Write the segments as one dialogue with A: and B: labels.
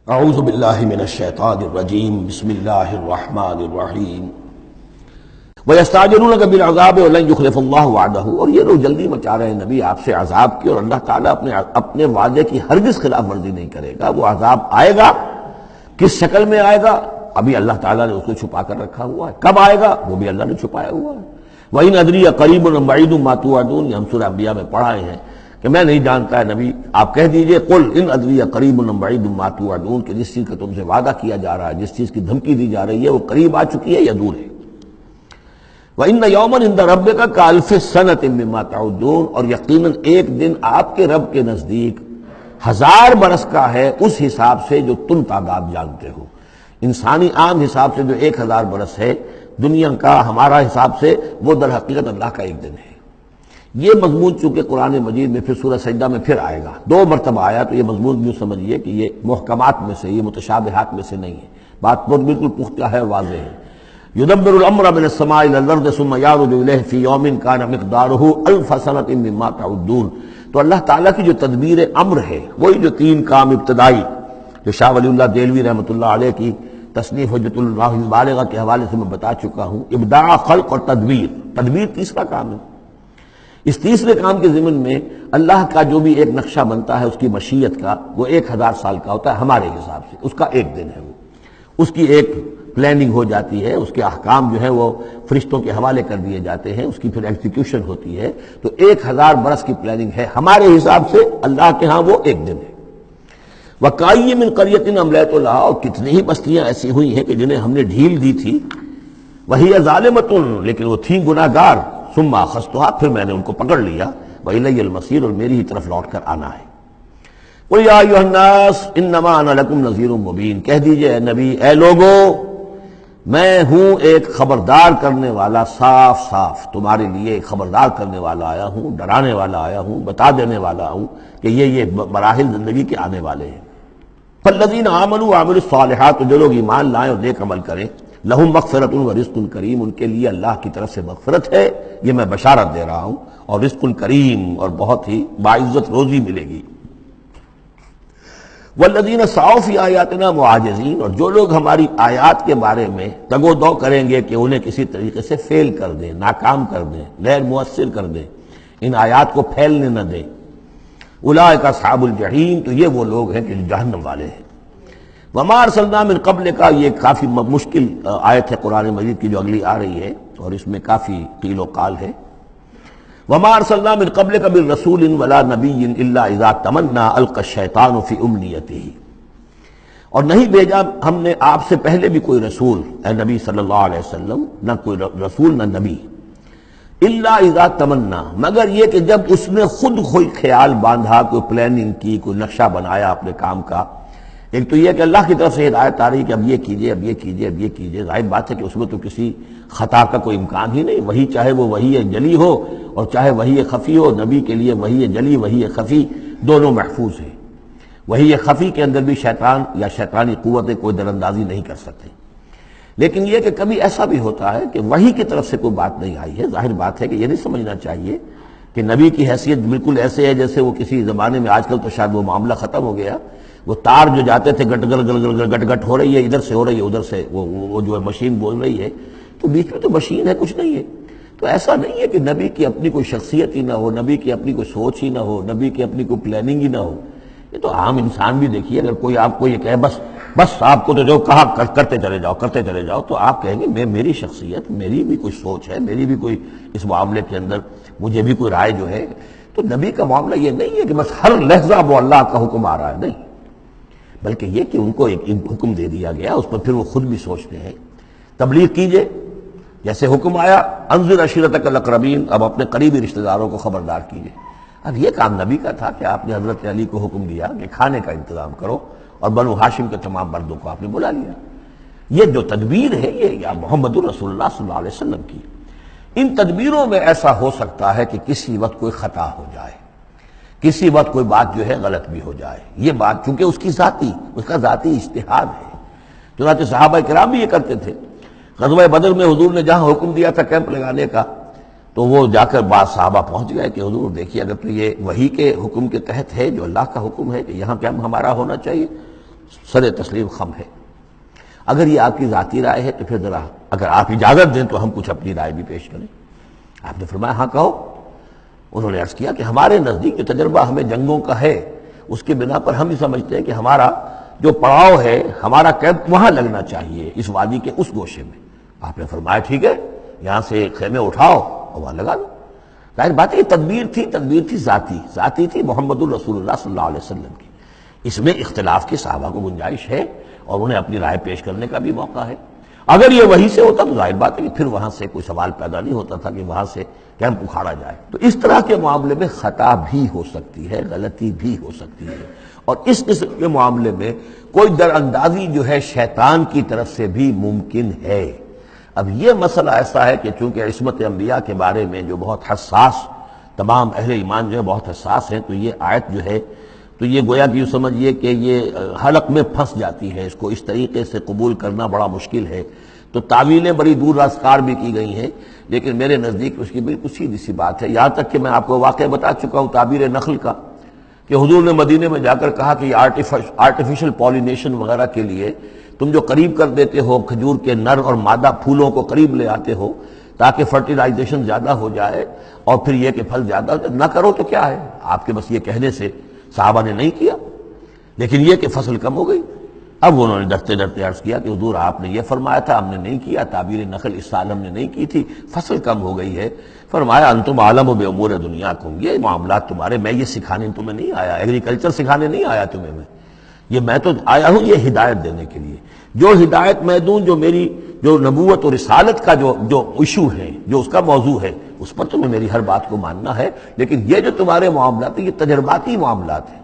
A: اعوذ باللہ من الشیطان الرجیم بسم اللہ الرحمن الرحیم وَيَسْتَعْجِلُونَكَ بِالْعَذَابِ وَلَنْ يُخْلِفَ اللَّهُ وَعْدَهُ، اور یہ لوگ جلدی مچا رہے ہیں نبی آپ سے عذاب کی، اور اللہ تعالیٰ اپنے وعدے کی ہرگز خلاف ورزی نہیں کرے گا۔ وہ عذاب آئے گا، کس شکل میں آئے گا ابھی اللہ تعالیٰ نے اس کو چھپا کر رکھا ہوا ہے، کب آئے گا وہ بھی اللہ نے چھپایا ہوا ہے۔ وَإِنْ أَدْرِيَ قَرِيبٌ أَمْ بَعِيدٌ مَا تُوعَدُونَ، یہ ہم سورہ انبیاء میں پڑھائے ہیں کہ میں نہیں جانتا ہے نبی، آپ کہہ دیجئے قُلْ إِنْ أَدْرِيَ قَرِيبٌ أَمْ بَعِيدٌ مَا تُوعَدُونَ، کہ جس چیز کا تم سے وعدہ کیا جا رہا ہے، جس چیز کی دھمکی دی جا رہی ہے، وہ قریب آ چکی ہے یا دور ہے۔ وَإِنَّ يَوْمًا عِندَ رَبِّكَ كَأَلْفِ سَنَةٍ مِّمَّا تَعُدُّونَ، اور یقیناً ایک دن آپ کے رب کے نزدیک 1000 برس کا ہے اس حساب سے جو تم تعداد جانتے ہو۔ انسانی عام حساب سے جو 1000 برس ہے، دنیا کا ہمارا حساب سے وہ در حقیقت اللہ کا ایک دن ہے۔ یہ مضمون چونکہ قرآن مجید میں پھر سورہ سجدہ میں پھر آئے گا، 2 مرتبہ آیا، تو یہ مضمون یوں سمجھیے کہ یہ محکمات میں سے، یہ متشابہات میں سے نہیں ہے، بات بہت بالکل پختہ ہے، واضح ہے۔ يدبر الامر من السماء الى الارض ثم يعرج اليه في يوم كان مقداره 1000 سنة مما تعدون، تو اللہ تعالیٰ کی جو تدبیر امر ہے، وہی جو 3 کام ابتدائی جو شاہ ولی اللہ دہلوی رحمۃ اللہ علیہ کی تصنیف حجت اللہ البالغہ کے حوالے سے میں بتا چکا ہوں، ابداع، خلق اور تدبیر۔ تدبیر تیسرا کام ہے۔ اس تیسرے کام کے ضمن میں اللہ کا جو بھی ایک نقشہ بنتا ہے اس کی مشیت کا، وہ 1000 سال کا ہوتا ہے ہمارے حساب سے، اس کا ایک دن ہے، وہ اس کی ایک پلاننگ ہو جاتی ہے، اس کے احکام جو ہیں وہ فرشتوں کے حوالے کر دیے جاتے ہیں، اس کی پھر ایگزیکیوشن ہوتی ہے، تو 1000 برس کی پلاننگ ہے ہمارے حساب سے، اللہ کے ہاں وہ ایک دن ہے۔ وَكَأَيٍّ مِّن قَرْيَةٍ أَمْلَيْتُ لَهَا، اور کتنی ہی بستیاں ایسی ہوئی ہیں کہ جنہیں ہم نے ڈھیل دی تھی، وَهِيَ ظَالِمَةٌ، لیکن وہ تھیں گناہ گار، ثُمَّ أَخَذْتُهَا، پھر میں نے ان کو پکڑ لیا، وَإِلَيَّ الْمَصِيرُ، اور میری ہی طرف لوٹ کر آنا ہے۔ قُلْ يَا أَيُّهَا النَّاسُ إِنَّمَا أَنَا لَكُمْ نَذِيرٌ مُّبِينٌ، کہہ دیجئے اے نبی، اے لوگو، میں ہوں ایک خبردار کرنے والا، صاف صاف تمہارے لیے خبردار کرنے والا آیا ہوں، ڈرانے والا آیا ہوں، بتا دینے والا ہوں کہ یہ مراحل زندگی کے آنے والے ہیں۔ فالذین آمنوا وعملوا الصالحات، جو لوگ ایمان لائیں اور نیک عمل کریں، لہم مغفرۃ ورزق کریم، ان کے لیے اللہ کی طرف سے مغفرت ہے، یہ میں بشارت دے رہا ہوں، اور رزق کریم، اور بہت ہی باعزت روزی ملے گی۔ والذین سعوا فی آیاتنا معاجزین، اور جو لوگ ہماری آیات کے بارے میں تگ و دو کریں گے کہ انہیں کسی طریقے سے فیل کر دیں، ناکام کر دیں، غیر مؤثر کر دیں، ان آیات کو پھیلنے نہ دیں، اولئک اصحاب الجحیم، تو یہ وہ لوگ ہیں کہ جہنم والے ہیں۔ وما ارسلنا من قبلک، یہ کافی مشکل آیت ہے قرآن مجید کی جو اگلی آ رہی ہے، اور اس میں کافی قیل و قال ہے۔ وما ارسلنا من قبلک من رسول ولا نبی الا اذا تمنى القى الشیطان فی امنیتہ، اور نہیں بھیجا ہم نے آپ سے پہلے بھی کوئی رسول، اے نبی صلی اللہ علیہ وسلم، نہ کوئی رسول نہ نبی، الا اذا تمنا، مگر یہ کہ جب اس نے خود کوئی خیال باندھا، کوئی پلاننگ کی، کوئی نقشہ بنایا اپنے کام کا۔ ایک تو یہ کہ اللہ کی طرف سے ہدایت آ رہی کہ اب یہ کیجئے، اب یہ کیجئے، اب یہ کیجئے، ظاہر بات ہے کہ اس میں تو کسی خطا کا کوئی امکان ہی نہیں، وہی چاہے وہ وحی جلی ہو اور چاہے وحی خفی ہو، نبی کے لیے وحی جلی، وحی خفی دونوں محفوظ ہیں۔ وحی خفی کے اندر بھی شیطان یا شیطانی قوتیں کوئی دراندازی نہیں کر سکتے، لیکن یہ کہ کبھی ایسا بھی ہوتا ہے کہ وحی کی طرف سے کوئی بات نہیں آئی ہے۔ ظاہر بات ہے کہ یہ نہیں سمجھنا چاہیے کہ نبی کی حیثیت بالکل ایسے ہے جیسے وہ کسی زمانے میں، آج کل تو شاید وہ معاملہ ختم ہو گیا، وہ تار جو جاتے تھے گٹ گل گل گل گٹ گٹ ہو رہی ہے، ادھر سے ہو رہی ہے، ادھر سے وہ جو ہے مشین بول رہی ہے، تو بیچ میں تو مشین ہے، کچھ نہیں ہے۔ تو ایسا نہیں ہے کہ نبی کی اپنی کوئی شخصیت ہی نہ ہو، نبی کی اپنی کوئی سوچ ہی نہ ہو، نبی کی اپنی کوئی پلاننگ ہی نہ ہو۔ یہ تو عام انسان بھی دیکھیے، اگر کوئی آپ کو یہ کہے بس آپ کو تو جو کہا کرتے چلے جاؤ، تو آپ کہیں گے میری شخصیت، میری بھی کوئی سوچ ہے، میری بھی کوئی اس معاملے کے اندر مجھے بھی کوئی رائے جو ہے۔ تو نبی کا معاملہ یہ نہیں ہے کہ بس ہر لحظہ وہ اللہ کا حکم آ رہا ہے، نہیں، بلکہ یہ کہ ان کو ایک حکم دے دیا گیا، اس پر پھر وہ خود بھی سوچتے ہیں۔ تبلیغ کیجئے، جیسے حکم آیا انذر عشیرتک الاقربین، اب اپنے قریبی رشتہ داروں کو خبردار کیجئے۔ اب یہ کام نبی کا تھا کہ آپ نے حضرت علی کو حکم دیا کہ کھانے کا انتظام کرو، اور بنو ہاشم کے تمام مردوں کو آپ نے بلا لیا۔ یہ جو تدبیر ہے یہ یا محمد رسول اللہ صلی اللہ علیہ وسلم کی، ان تدبیروں میں ایسا ہو سکتا ہے کہ کسی وقت کوئی خطا ہو جائے، کسی وقت کوئی بات جو ہے غلط بھی ہو جائے۔ یہ بات چونکہ اس کا ذاتی اجتہاد ہے، چنانچہ صحابہ کرام بھی یہ کرتے تھے۔ غزوہ بدر میں حضور نے جہاں حکم دیا تھا کیمپ لگانے کا، تو وہ جا کر بعض صحابہ پہنچ گئے کہ حضور دیکھیے اگر تو یہ وحی کے حکم کے تحت ہے، جو اللہ کا حکم ہے کہ یہاں کیمپ ہمارا ہونا چاہیے، سر تسلیم خم ہے۔ اگر یہ آپ کی ذاتی رائے ہے تو پھر ذرا اگر آپ اجازت دیں تو ہم کچھ اپنی رائے بھی پیش کریں۔ آپ نے فرمایا ہاں کہو۔ انہوں نے عرض کیا کہ ہمارے نزدیک جو تجربہ ہمیں جنگوں کا ہے اس کے بنا پر ہم یہ سمجھتے ہیں کہ ہمارا جو پڑاؤ ہے، ہمارا کیمپ وہاں لگنا چاہیے، اس وادی کے اس گوشے میں۔ آپ نے فرمایا ٹھیک ہے، یہاں سے خیمے اٹھاؤ اور وہاں لگا دو۔ ظاہر بات ہے یہ تدبیر تھی ذاتی تھی محمد الرسول اللہ صلی اللہ علیہ وسلم کی۔ اس میں اختلاف کی صحابہ کو گنجائش ہے اور انہیں اپنی رائے پیش کرنے کا بھی موقع ہے۔ اگر یہ وہی سے ہوتا تو ظاہر بات ہے کہ پھر وہاں سے کوئی سوال پیدا نہیں ہوتا تھا کہ وہاں سے کیمپ اکھاڑا جائے۔ تو اس طرح کے معاملے میں خطا بھی ہو سکتی ہے، غلطی بھی ہو سکتی ہے، اور اس قسم کے معاملے میں کوئی در اندازی جو ہے شیطان کی طرف سے بھی ممکن ہے۔ اب یہ مسئلہ ایسا ہے کہ چونکہ عصمت انبیاء کے بارے میں جو بہت حساس، تمام اہل ایمان جو ہے بہت حساس ہیں، تو یہ آیت جو ہے تو یہ گویا کہ یوں سمجھیے کہ یہ حلق میں پھنس جاتی ہے، اس کو اس طریقے سے قبول کرنا بڑا مشکل ہے۔ تو تعویلیں بڑی دور راسکار بھی کی گئی ہیں، لیکن میرے نزدیک اس کی بالکل سیدھی سی بات ہے۔ یہاں تک کہ میں آپ کو واقعہ بتا چکا ہوں تعبیر نخل کا، کہ حضور نے مدینے میں جا کر کہا کہ یہ آرٹیفیشل پولینیشن وغیرہ کے لیے تم جو قریب کر دیتے ہو کھجور کے نر اور مادہ پھولوں کو قریب لے آتے ہو تاکہ فرٹیلائزیشن زیادہ ہو جائے اور پھر یہ کہ پھل زیادہ نہ کرو تو کیا ہے، آپ کے بس یہ کہنے سے صحابہ نے نہیں کیا، لیکن یہ کہ فصل کم ہو گئی۔ اب انہوں نے ڈرتے ڈرتے عرض کیا کہ حضور آپ نے یہ فرمایا تھا، ہم نے نہیں کیا، تعبیر نخل اس سال ہم نے نہیں کی تھی، فصل کم ہو گئی ہے۔ فرمایا انتم عالم بامور دنیاکم، یہ معاملات تمہارے، میں یہ سکھانے تمہیں نہیں آیا، ایگریکلچر سکھانے نہیں آیا تمہیں میں تو آیا ہوں یہ ہدایت دینے کے لیے۔ جو ہدایت میں دوں، جو میری جو نبوت اور رسالت کا جو ایشو ہے، جو اس کا موضوع ہے، اس پر تمہیں میری ہر بات کو ماننا ہے، لیکن یہ جو تمہارے معاملات ہیں یہ تجرباتی معاملات ہیں۔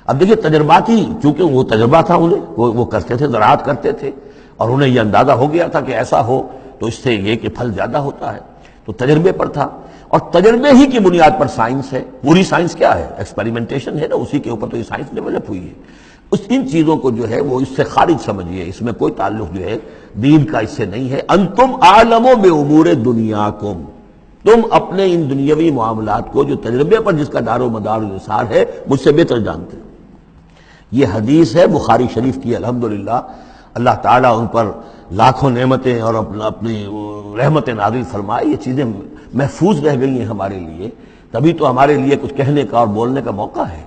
A: اب دیکھیے تجرباتی، چونکہ وہ تجربہ تھا انہیں، وہ کرتے تھے، زراعت کرتے تھے، اور انہیں یہ اندازہ ہو گیا تھا کہ ایسا ہو تو اس سے یہ کہ پھل زیادہ ہوتا ہے، تو تجربے پر تھا، اور تجربے ہی کی بنیاد پر سائنس ہے۔ پوری سائنس کیا ہے؟ ایکسپیریمنٹیشن ہے نا، اسی کے اوپر تو یہ سائنس ڈیولپ ہوئی ہے۔ ان چیزوں کو جو ہے وہ اس سے خارج سمجھیے، اس میں کوئی تعلق جو ہے دین کا اس سے نہیں ہے۔ انتم عالم بامور دنیاکم، تم اپنے ان دنیاوی معاملات کو جو تجربے پر جس کا دار و مدار و نثار ہے مجھ سے بہتر جانتے ہو۔ یہ حدیث ہے بخاری شریف کی، الحمدللہ اللہ تعالیٰ ان پر لاکھوں نعمتیں اور اپنی رحمتیں نازل فرمائے، یہ چیزیں محفوظ رہ گئی ہیں ہمارے لیے، تبھی تو ہمارے لیے کچھ کہنے کا اور بولنے کا موقع ہے۔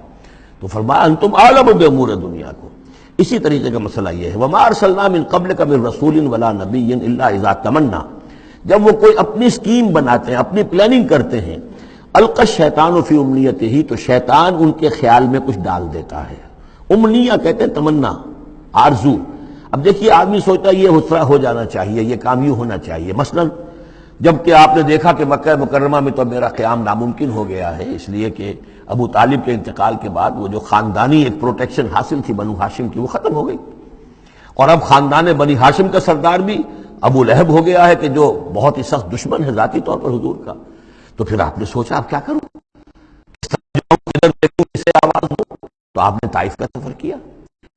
A: تو فرمایا انتم عالم بامور دنیا کو۔ اسی طریقے کا مسئلہ یہ ہے وما ارسلنا من قبلک من رسول ولا نبی الا اذا تمنا، جب وہ کوئی اپنی سکیم بناتے ہیں، اپنی پلاننگ کرتے ہیں، القى الشیطان فی امنیتہ، تو شیطان ان کے خیال میں کچھ ڈال دیتا ہے۔ امنیہ کہتے ہیں تمنا، آرزو۔ اب دیکھیے آدمی سوچتا ہے یہ حسرہ ہو جانا چاہیے، یہ کام یوں ہونا چاہیے، مثلا جب کہ آپ نے دیکھا کہ مکہ مکرمہ میں تو میرا قیام ناممکن ہو گیا ہے، اس لیے کہ ابو طالب کے انتقال کے بعد وہ جو خاندانی ایک پروٹیکشن حاصل تھی بنو ہاشم کی وہ ختم ہو گئی، اور اب خاندان بنی ہاشم کا سردار بھی ابو لہب ہو گیا ہے کہ جو بہت ہی سخت دشمن ہے ذاتی طور پر حضور کا۔ تو پھر آپ نے سوچا اب کیا کروں، کس طرح جاؤں، کدھر دیکھوں، کسے آواز دوں، تو آپ نے طائف کا سفر کیا،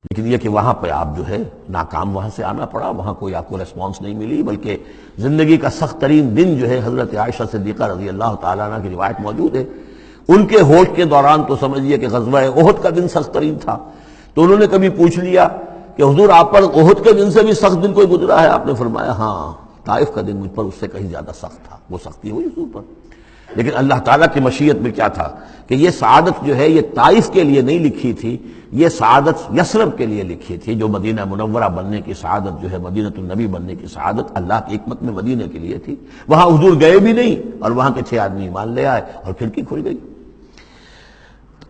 A: لیکن یہ کہ وہاں پہ آپ جو ہے ناکام وہاں سے آنا پڑا، وہاں کوئی آپ کو ریسپانس نہیں ملی، بلکہ زندگی کا سخت ترین دن جو ہے حضرت عائشہ صدیقہ رضی اللہ تعالیٰ عنہ کی روایت موجود ہے، ان کے ہوش کے دوران تو سمجھیے کہ غزوہ احد کا دن سخت ترین تھا، تو انہوں نے کبھی پوچھ لیا کہ حضور آپ پر احد کے دن سے بھی سخت دن کوئی گزرا ہے؟ آپ نے فرمایا ہاں، طائف کا دن مجھ پر اس سے کہیں زیادہ سخت تھا، وہ سختی ہوئی حضور پر۔ لیکن اللہ تعالیٰ کی مشیت میں کیا تھا کہ یہ سعادت جو ہے یہ طائف کے لیے نہیں لکھی تھی، یہ سعادت یثرب کے لیے لکھی تھی، جو مدینہ منورہ بننے کی سعادت جو ہے، مدینہ النبی بننے کی سعادت اللہ کی حکمت میں مدینہ کے لیے تھی۔ وہاں حضور گئے بھی نہیں اور وہاں کے 6 آدمی ایمان لے آئے اور کھڑکی کھل گئی۔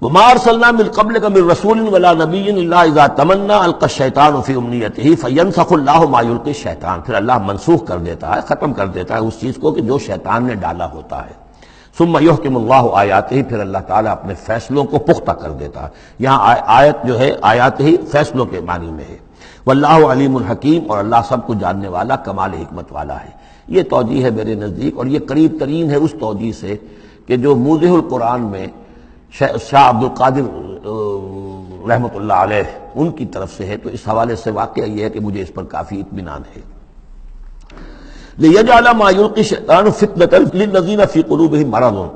A: وما ارسلنا من قبلک من رسول ولا نبی الا اذا تمنى القى الشیطان فی امنیتہ فینسخ اللہ ما یلقی الشیطان، پھر اللہ منسوخ کر دیتا ہے، ختم کر دیتا ہے اس چیز کو کہ جو شیطان نے ڈالا ہوتا ہے۔ ثم یحکم اللہ آیاتہ، پھر اللہ تعالیٰ اپنے فیصلوں کو پختہ کر دیتا ہے۔ یہاں آیت جو ہے آیات ہی فیصلوں کے معنی میں ہے۔ واللہ علیم الحکیم، اور اللہ سب کو جاننے والا، کمال حکمت والا ہے۔ یہ توجیہ ہے میرے نزدیک، اور یہ قریب ترین ہے اس توجیہ سے کہ جو موضح القرآن میں شاہ عبد القادر رحمۃ اللہ علیہ ان کی طرف سے ہے، تو اس حوالے سے واقعہ یہ ہے کہ مجھے اس پر کافی اطمینان ہے۔ لِيَجْعَلَ مَا يُلْقِي الشَّيْطَانُ فِتْنَةً لِلَّذِينَ فِي قُلُوبِهِم مَّرَضٌ،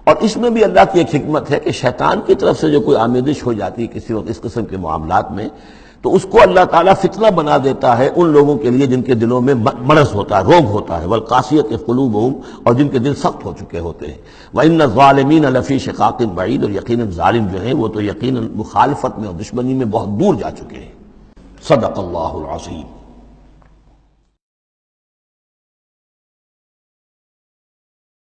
A: اور اس میں بھی اللہ کی ایک حکمت ہے کہ شیطان کی طرف سے جو کوئی آمیزش ہو جاتی ہے کسی وقت اس قسم کے معاملات میں، تو اس کو اللہ تعالیٰ فتنہ بنا دیتا ہے ان لوگوں کے لیے جن کے دلوں میں مرض ہوتا ہے، روگ ہوتا ہے، والقاسیۃ قلوبہم، اور جن کے دل سخت ہو چکے ہوتے ہیں۔ وَإِنَّ الظَّالِمِينَ لَفِي شِقَاقٍ بَعِيدٍ، اور یقیناً ظالم جو ہیں وہ تو یقیناً مخالفت میں اور دشمنی میں بہت دور جا چکے ہیں۔ صدق اللہ العظیم۔